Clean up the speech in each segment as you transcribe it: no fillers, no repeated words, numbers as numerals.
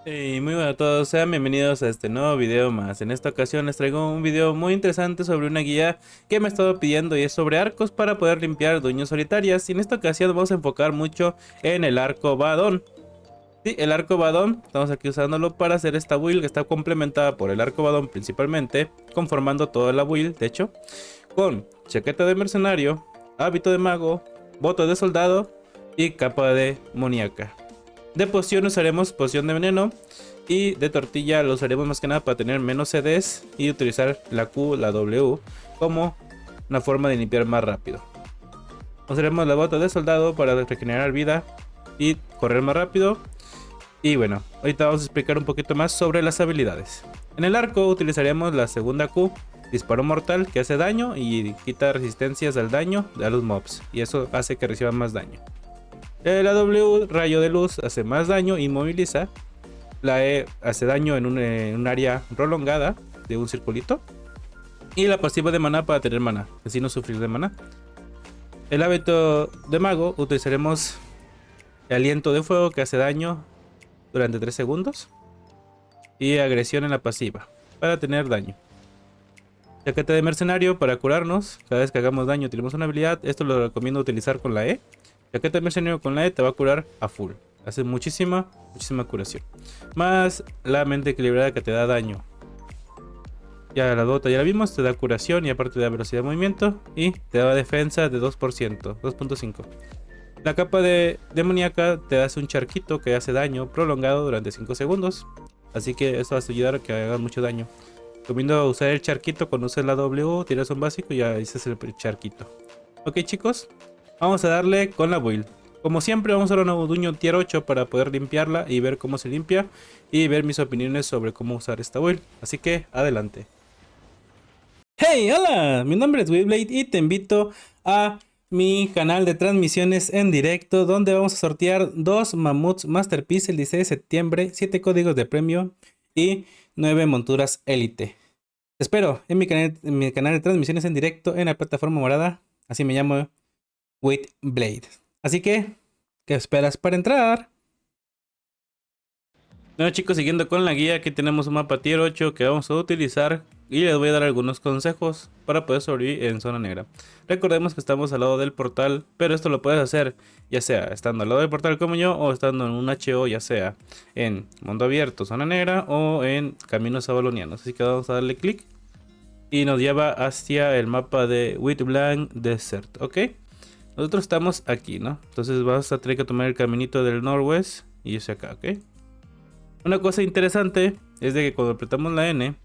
Hey, muy buenas a todos, sean bienvenidos a este nuevo video más. En esta ocasión les traigo un video muy interesante sobre una guía que me he estado pidiendo y es sobre arcos para poder limpiar dueños solitarias. Y en esta ocasión vamos a enfocar mucho en el arco Badón. Sí, el arco Badón, estamos aquí usándolo para hacer esta build que está complementada por el arco Badón principalmente, conformando toda la build, de hecho, con chaqueta de mercenario, hábito de mago, botas de soldado y capa de moníaca. De poción usaremos poción de veneno y de tortilla lo usaremos más que nada para tener menos CDs y utilizar la Q, la W como una forma de limpiar más rápido. Usaremos la bota de soldado para regenerar vida y correr más rápido. Y bueno, ahorita vamos a explicar un poquito más sobre las habilidades. En el arco utilizaremos la segunda Q, disparo mortal, que hace daño y quita resistencias al daño de los mobs, y eso hace que reciban más daño. La W, rayo de luz, hace más daño y moviliza. La E hace daño en un área prolongada de un circulito. Y la pasiva de maná para tener maná, así no sufrir de maná. El hábito de mago utilizaremos el aliento de fuego que hace daño durante 3 segundos. Y agresión en la pasiva para tener daño. Chaqueta de mercenario para curarnos. Cada vez que hagamos daño tenemos una habilidad. Esto lo recomiendo utilizar con la E. Chaqueta de mercenario con la E te va a curar a full. Hace muchísima curación. Más la mente equilibrada que te da daño. Ya la dota ya la vimos, te da curación y aparte te da velocidad de movimiento. Y te da defensa de 2%, 2.5. La capa de demoníaca te hace un charquito que hace daño prolongado durante 5 segundos. Así que esto va a ayudar a que hagan mucho daño. Recomiendo usar el charquito cuando uses la W, tiras un básico y ya dices el charquito. Ok chicos, vamos a darle con la build. Como siempre vamos a usar una Duño tier 8 para poder limpiarla y ver cómo se limpia. Y ver mis opiniones sobre cómo usar esta build. Así que adelante. Hey, hola, mi nombre es Weblade y te invito a mi canal de transmisiones en directo donde vamos a sortear 2 Mamuts Masterpiece el 16 de septiembre, 7 códigos de premio y 9 monturas Elite. Te espero en mi canal de transmisiones en directo en la plataforma morada, así me llamo Weblade. Así que, ¿qué esperas para entrar? Bueno chicos, siguiendo con la guía, aquí tenemos un mapa tier 8 que vamos a utilizar y les voy a dar algunos consejos para poder sobrevivir en zona negra. Recordemos que estamos al lado del portal, pero esto lo puedes hacer ya sea estando al lado del portal como yo o estando en un HO, ya sea en mundo abierto, zona negra o en caminos avalonianos. Así que vamos a darle clic y nos lleva hacia el mapa de Whitblank Desert, ¿ok? Nosotros estamos aquí, ¿no? Entonces vas a tener que tomar el caminito del Northwest y ese acá, ¿ok? Una cosa interesante es de que cuando apretamos la N,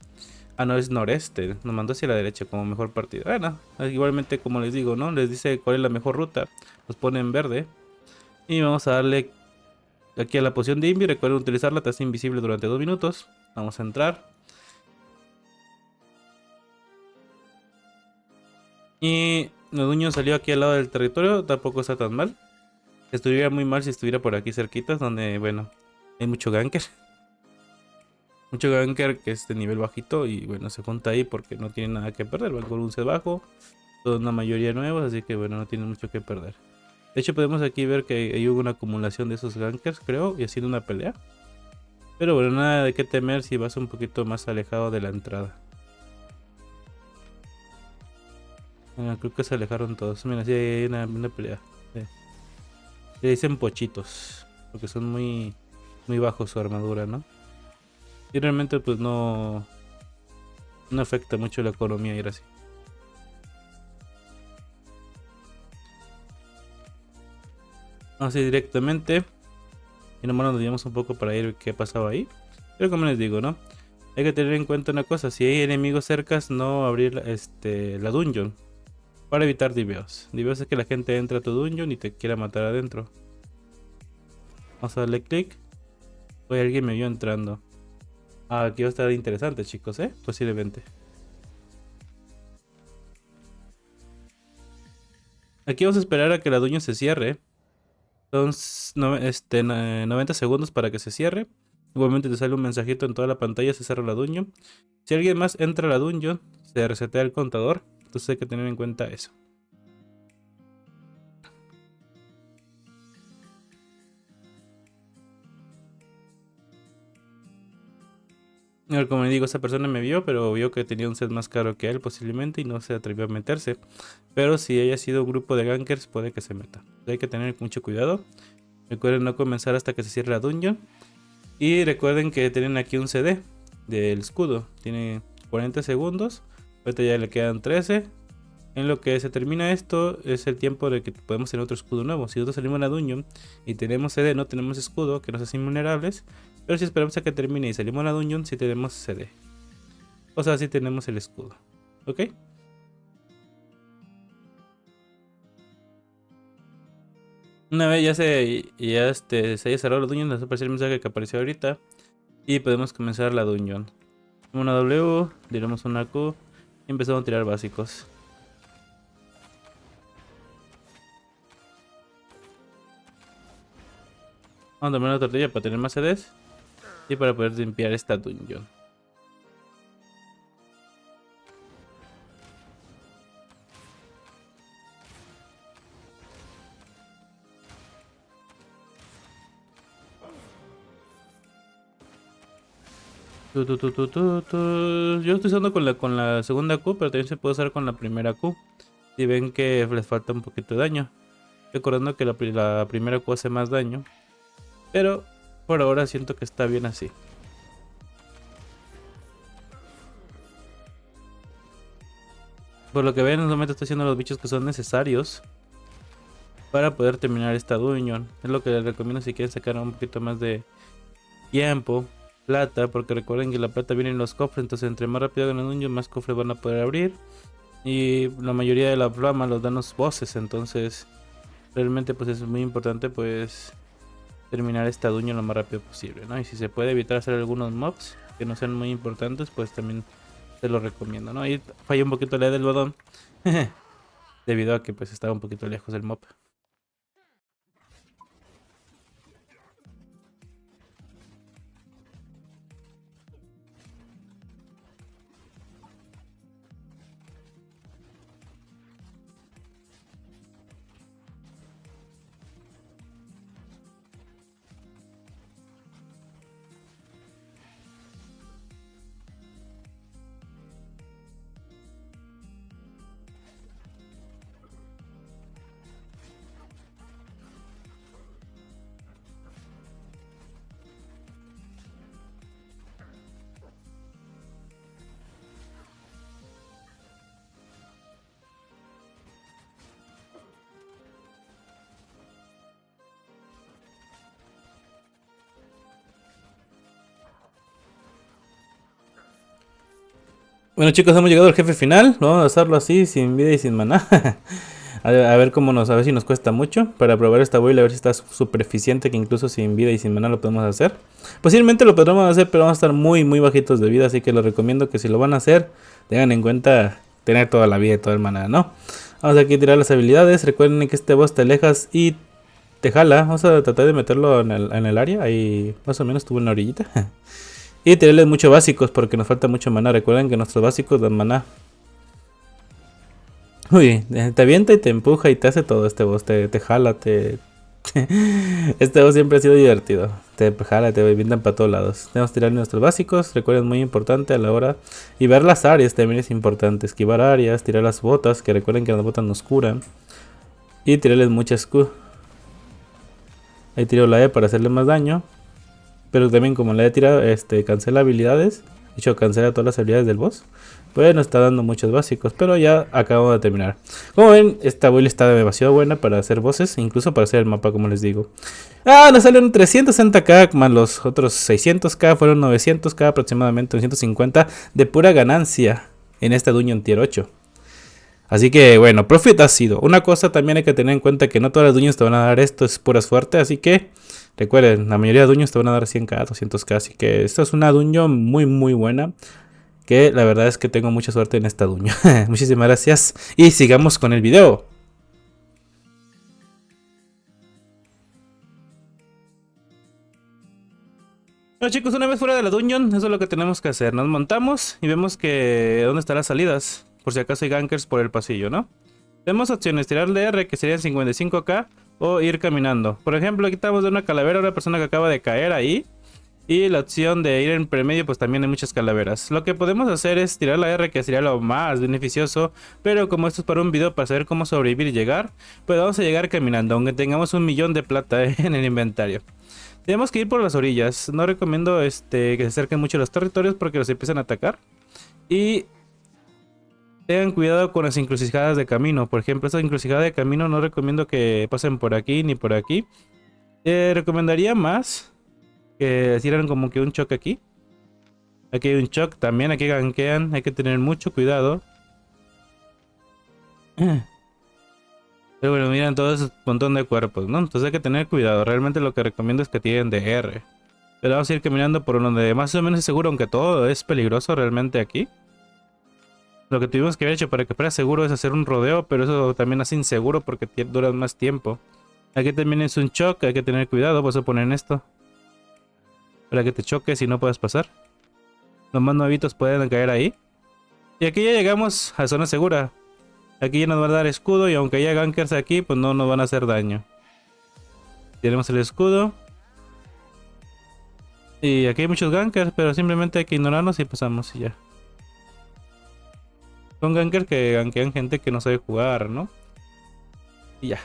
no es noreste, nos mandó hacia la derecha como mejor partida. Bueno, igualmente como les digo, ¿no? Les dice cuál es la mejor ruta, los pone en verde. Y vamos a darle aquí a la poción de Invi, recuerden utilizarla, te hace invisible durante 2 minutos. Vamos a entrar. Y Noduño salió aquí al lado del territorio, tampoco está tan mal. Estuviera muy mal si estuviera por aquí cerquitas, donde, bueno, hay mucho ganker. Mucho ganker que es de nivel bajito y bueno, se junta ahí porque no tiene nada que perder. Van con un set bajo, toda una mayoría nuevos, así que bueno, no tienen mucho que perder. De hecho, podemos aquí ver que hay una acumulación de esos gankers, creo, y haciendo una pelea. Pero bueno, nada de qué temer si vas un poquito más alejado de la entrada. Creo que se alejaron todos. Mira, sí hay una pelea. Le dicen pochitos, porque son muy bajos su armadura, ¿no? Y realmente pues no afecta mucho la economía ir así. Vamos a ir directamente. Y nomás nos desviamos un poco para ir qué pasaba ahí. Pero como les digo, ¿no? Hay que tener en cuenta una cosa. Si hay enemigos cercas, no abrir la dungeon. Para evitar diveos. Diveos es que la gente entra a tu dungeon y te quiera matar adentro. Vamos a darle clic. Hoy alguien me vio entrando. Aquí va a estar interesante, chicos, ¿eh? Posiblemente. Aquí vamos a esperar a que la dungeon se cierre. Son 90 segundos para que se cierre. Igualmente te sale un mensajito en toda la pantalla, se cierra la dungeon. Si alguien más entra a la dungeon, se resetea el contador. Entonces hay que tener en cuenta eso. Como le digo, esa persona me vio, pero vio que tenía un set más caro que él posiblemente y no se atrevió a meterse. Pero si haya sido un grupo de gankers, puede que se meta. Hay que tener mucho cuidado. Recuerden no comenzar hasta que se cierre la dungeon. Y recuerden que tienen aquí un CD del escudo. Tiene 40 segundos. Ahorita ya le quedan 13. En lo que se termina esto es el tiempo de que podemos tener otro escudo nuevo. Si nosotros salimos a la dungeon y tenemos CD, no tenemos escudo, que nos hace invulnerables. Pero si esperamos a que termine y salimos a la dungeon, si tenemos CD. O sea, si tenemos el escudo. ¿Ok? Una vez se haya cerrado la dungeon, nos aparece el mensaje que apareció ahorita. Y podemos comenzar la dungeon. Una W, tiramos una Q y empezamos a tirar básicos. Vamos a tomar una tortilla para tener más CDs y para poder limpiar esta dungeon. Yo estoy usando con la segunda Q, pero también se puede usar con la primera Q. Si ven que les falta un poquito de daño. Recordando que la primera Q hace más daño. Pero por ahora siento que está bien así. Por lo que ven, en el momento estoy haciendo los bichos que son necesarios para poder terminar esta dungeon. Es lo que les recomiendo si quieren sacar un poquito más de tiempo. Plata, porque recuerden que la plata viene en los cofres, entonces entre más rápido hagan el dungeon, más cofres van a poder abrir. Y la mayoría de la flama los dan los bosses, entonces realmente pues es muy importante pues terminar esta dungeon lo más rápido posible, ¿no? Y si se puede evitar hacer algunos mobs que no sean muy importantes, pues también te lo recomiendo, ¿no? Ahí falló un poquito la del bodón debido a que pues estaba un poquito lejos del mob. Bueno chicos, hemos llegado al jefe final. Vamos a hacerlo así, sin vida y sin maná. A ver a ver si nos cuesta mucho. Para probar esta build, a ver si está súper eficiente, que incluso sin vida y sin maná lo podemos hacer. Posiblemente lo podremos hacer, pero vamos a estar muy bajitos de vida. Así que les recomiendo que si lo van a hacer, tengan en cuenta tener toda la vida y todo el maná, ¿no? Vamos aquí a tirar las habilidades. Recuerden que este boss te alejas y te jala. Vamos a tratar de meterlo en el área. Ahí más o menos estuvo en la orillita. Y tirarles mucho básicos porque nos falta mucho maná. Recuerden que nuestros básicos dan maná. Uy, te avienta y te empuja y te hace todo este boss. Te jala, Este boss siempre ha sido divertido. Te jala, te avientan para todos lados. Tenemos que tirar nuestros básicos. Recuerden, muy importante a la hora. Y ver las áreas también es importante. Esquivar áreas, tirar las botas. Que recuerden que las botas nos curan. Y tirarles muchas Q. Ahí tiro la E para hacerle más daño. Pero también como la he tirado, cancela habilidades. De hecho, cancela todas las habilidades del boss. Pues nos está dando muchos básicos. Pero ya acabamos de terminar. Como ven, esta build está demasiado buena para hacer bosses. Incluso para hacer el mapa, como les digo. Nos salen 360k más los otros 600k. Fueron 900k aproximadamente, 950 de pura ganancia en esta Dungeon Tier 8. Así que bueno, profit ha sido. Una cosa también hay que tener en cuenta que no todas las dungeons te van a dar esto, es pura suerte. Así que recuerden, la mayoría de dungeons te van a dar 100k, 200k. Así que esta es una dungeon muy buena. Que la verdad es que tengo mucha suerte en esta dungeon. Muchísimas gracias. Y sigamos con el video. Bueno chicos, una vez fuera de la dungeon, eso es lo que tenemos que hacer. Nos montamos y vemos que dónde están las salidas. Por si acaso hay gankers por el pasillo, ¿no? Tenemos opciones, tirar de R, que serían 55k, o ir caminando. Por ejemplo, aquí estamos de una calavera, una persona que acaba de caer ahí. Y la opción de ir en premedio, pues también hay muchas calaveras. Lo que podemos hacer es tirar la R, que sería lo más beneficioso. Pero como esto es para un video para saber cómo sobrevivir y llegar, pues vamos a llegar caminando, aunque tengamos 1.000.000 de plata en el inventario. Tenemos que ir por las orillas. No recomiendo que se acerquen mucho a los territorios porque los empiezan a atacar. Y tengan cuidado con las encrucijadas de camino. Por ejemplo, esta encrucijada de camino no recomiendo que pasen por aquí ni por aquí. Recomendaría más que hicieran como que un choque aquí. Aquí hay un choque también, aquí gankean, hay que tener mucho cuidado. Pero bueno, miran todo ese montón de cuerpos, ¿no? Entonces hay que tener cuidado. Realmente lo que recomiendo es que tiren de R. Pero vamos a ir caminando por donde más o menos es seguro, aunque todo es peligroso realmente aquí. Lo que tuvimos que haber hecho para que fuera seguro es hacer un rodeo, pero eso también es inseguro porque dura más tiempo. Aquí también es un choque, hay que tener cuidado, vas a poner en esto. Para que te choques y no puedas pasar. Los más nuevitos pueden caer ahí. Y aquí ya llegamos a zona segura. Aquí ya nos va a dar escudo y aunque haya gankers aquí, pues no nos van a hacer daño. Tenemos el escudo. Y aquí hay muchos gankers, pero simplemente hay que ignorarlos y pasamos y ya. Son gankers que gankean gente que no sabe jugar, ¿no? Y ya.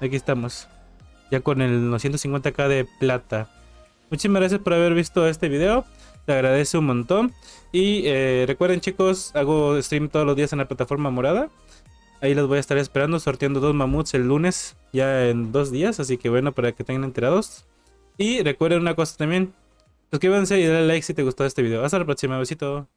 Aquí estamos. Ya con el 950k de plata. Muchísimas gracias por haber visto este video. Te agradece un montón. Y recuerden, chicos, hago stream todos los días en la plataforma morada. Ahí los voy a estar esperando, sorteando 2 mamuts el lunes, ya en 2 días. Así que bueno, para que tengan enterados. Y recuerden una cosa también. Suscríbanse y dale like si te gustó este video. Hasta la próxima, besito.